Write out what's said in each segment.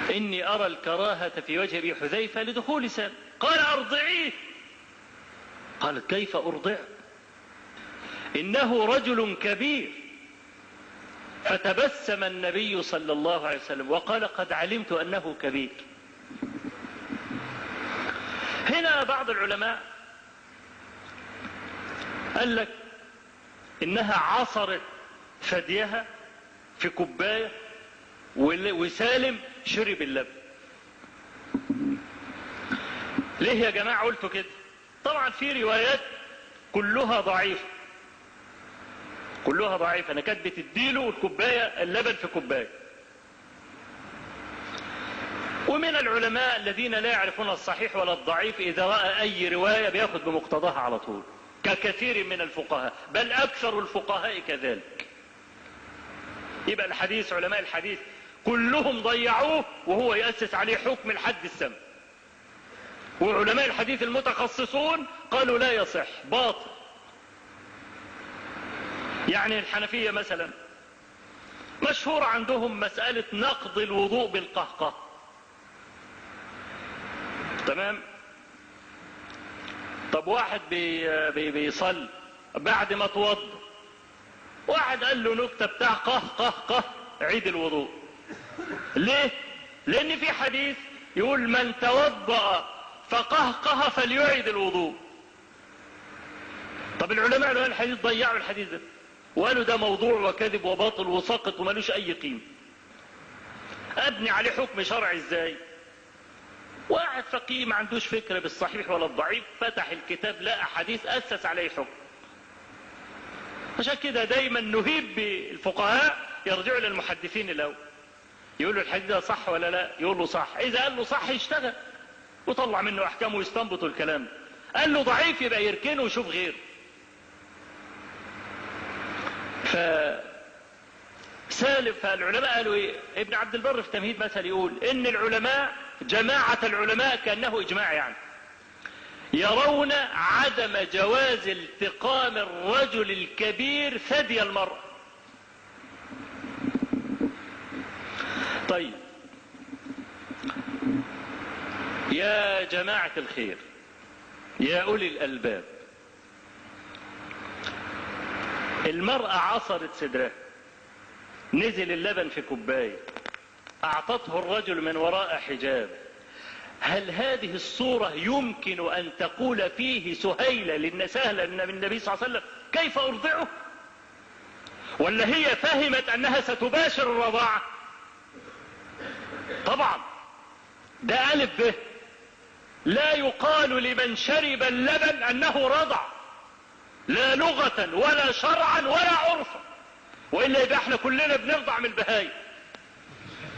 إني أرى الكراهة في وجه أبي حذيفة لدخول سالم. قال أرضعيه. قالت كيف أرضع؟ إنه رجل كبير. فتبسم النبي صلى الله عليه وسلم وقال قد علمت أنه كبير. هنا بعض العلماء قال لك إنها عصرت ثديها في كوباية وسالم شرب اللبن. ليه يا جماعة قلتوا كده؟ طبعا في روايات كلها ضعيفة، كلها ضعيفة. أنا كانت بتديله الكوباية اللبن في كوباية. ومن العلماء الذين لا يعرفون الصحيح ولا الضعيف إذا رأى أي رواية بياخد بمقتضاها على طول، ككثير من الفقهاء، بل أكثر الفقهاء كذلك. يبقى الحديث علماء الحديث كلهم ضيعوه وهو يأسس عليه حكم الحد السم. وعلماء الحديث المتخصصون قالوا لا يصح، باطل. يعني الحنفية مثلا مشهور عندهم مسألة نقض الوضوء بالقهقه. تمام؟ طب واحد بيصلي بعد ما توضى، واحد قال له نكتة بتاع قه قه قه عيد الوضوء. ليه؟ لأن في حديث يقول من توضأ فقهقه فليعيد الوضوء. طب العلماء علماء الحديث ضيعوا الحديث ده وقالوا ده موضوع وكذب وباطل وسقط ومالوش أي قيمة. أبني عليه حكم شرعي إزاي؟ واحد فقيه ما عندوش فكرة بالصحيح ولا الضعيف، فتح الكتاب لقى حديث أسس عليه حكم. عشان كده دايما نهيب بالفقهاء يرجعوا للمحدثين الأول، يقولوا الحديث ده صح ولا لا، يقول له صح. إذا قال له صح يشتغل وطلع منه أحكام ويستنبط الكلام. قال له ضعيف يبقى يركنه ويشوف غيره. فالعلماء قالوا ايه؟ ابن عبد البر في تمهيد مثل يقول ان العلماء جماعة العلماء كأنه اجماع، يعني يرون عدم جواز التقام الرجل الكبير ثدي المرأة. طيب يا جماعة الخير، يا أولي الألباب، المرأة عصرت صدرها، نزل اللبن في كوباية، أعطته الرجل من وراء حجاب. هل هذه الصورة يمكن أن تقول فيه سهيلة للنساهلة من النبي صلى الله عليه وسلم كيف أرضعه؟ ولا هي فهمت أنها ستباشر الرضاعة؟ طبعا ده ألف به. لا يقال لمن شرب اللبن أنه رضع، لا لغة ولا شرعا ولا عرفا، وإلا يبقى احنا كلنا بنرضع من البهايم.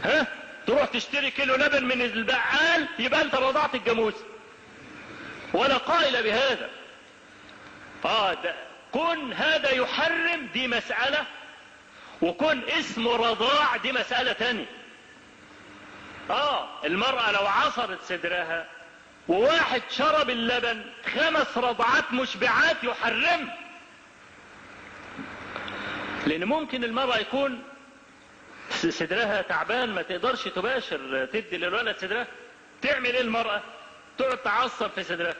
ها؟ تروح تشتري كيلو لبن من البقال يبقى انت رضعت الجاموس. ولا قائل بهذا. ده كون هذا يحرم دي مسألة، وكون اسمه رضاع دي مسألة تانية. المرأة لو عصرت صدرها وواحد شرب اللبن 5 رضعات مشبعات يحرم. لان ممكن المرأة يكون صدرها تعبان ما تقدرش تباشر تدي للولد صدرها. تعمل ايه المرأة؟ تقعد تعصر في صدرها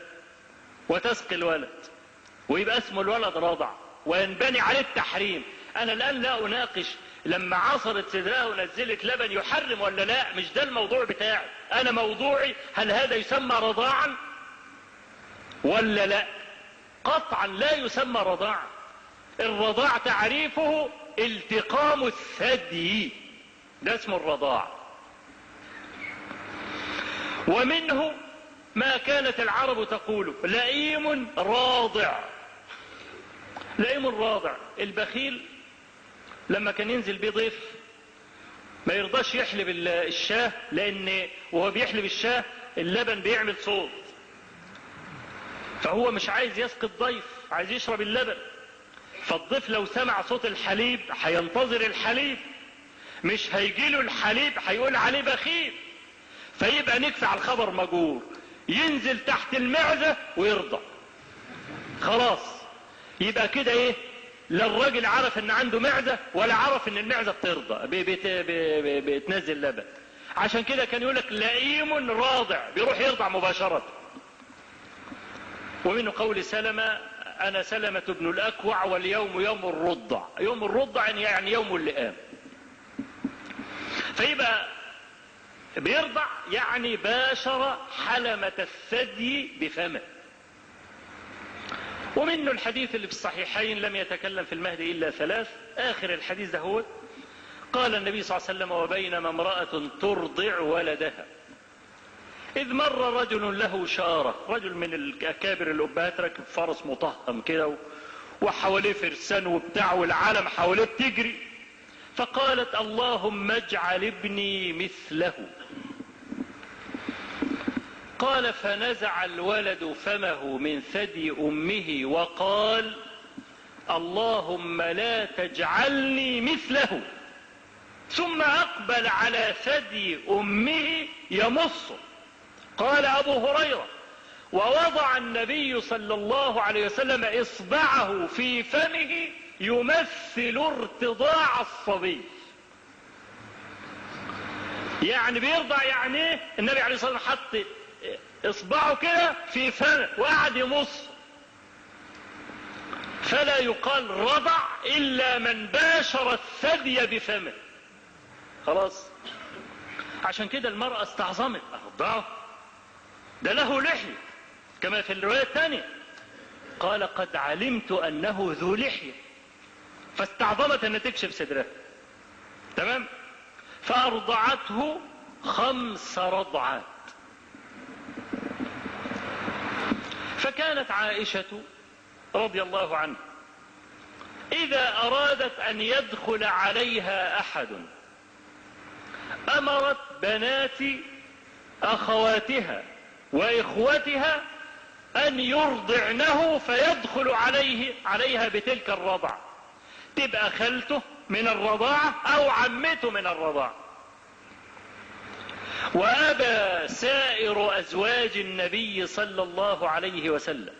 وتسقي الولد ويبقى اسمه الولد رضع وينبني عليه التحريم. انا الان لا اناقش لما عصرت صدرها ونزلت لبن يحرم ولا لا، مش ده الموضوع بتاعي. انا موضوعي هل هذا يسمى رضاعا ولا لا؟ قطعا لا يسمى رضاعا. الرضاع تعريفه التقام الثدي، ده اسمه الرضاع. ومنه ما كانت العرب تقول لئيم راضع. لئيم راضع، البخيل لما كان ينزل بيه ضيف ما يرضاش يحلب الشاه، لان وهو بيحلب الشاه اللبن بيعمل صوت، فهو مش عايز يسقي الضيف، عايز يشرب اللبن. فالضيف لو سمع صوت الحليب هينتظر الحليب، مش هيجيله الحليب، هيقول عليه بخيل. فيبقى نكفي على الخبر مجور، ينزل تحت المعزة ويرضى. خلاص يبقى كده ايه؟ لا الراجل عرف ان عنده معزة ولا عرف ان المعزة بترضى بتنزل لبن. عشان كده كان يقول لك لئيم راضع، بيروح يرضع مباشرة. ومنه قول سلمة: أنا سلمة بن الأكوع واليوم يوم الرضع. يوم الرضع يعني يوم اللئام. فيبقى بيرضع يعني باشر حلمة الثدي بفمه. ومنه الحديث اللي في الصحيحين: لم يتكلم في المهد إلا ثلاث. آخر الحديث ده هو قال النبي صلى الله عليه وسلم: وبينما امرأة ترضع ولدها إذ مر رجل له شارة، رجل من الأكابر الأبهات راكب فرس مطهم كده وحواليه فرسان وبتاع والعالم حواليه بتجري، فقالت: اللهم اجعل ابني مثله. قال: فنزع الولد فمه من ثدي أمه وقال: اللهم لا تجعلني مثله. ثم أقبل على ثدي أمه يمصه. قال أبو هريرة: ووضع النبي صلى الله عليه وسلم إصبعه في فمه يمثل ارتضاع الصبي. يعني بيرضع، يعني النبي عليه الصلاة والسلام حط إصبعه كده في فمه وقعد يمص. فلا يقال رضع إلا من باشر الثدي بفمه. خلاص. عشان كده المرأة استعظمت: أرضعه؟ ده له لحية، كما في الرواية الثانية قال: قد علمت أنه ذو لحية. فاستعظمت أن تكشف صدرها. تمام. فأرضعته 5 رضعات. فكانت عائشة رضي الله عنها إذا أرادت أن يدخل عليها أحد أمرت بنات أخواتها وإخوتها أن يرضعنه فيدخل عليها بتلك الرضعة. تبقى خالته من الرضاعة أو عمته من الرضاعة. وأبى سائر أزواج النبي صلى الله عليه وسلم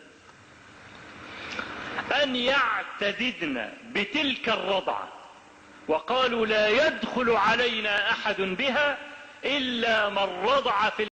أن يعتددن بتلك الرضعة، وقالوا: لا يدخل علينا أحد بها إلا من رضع في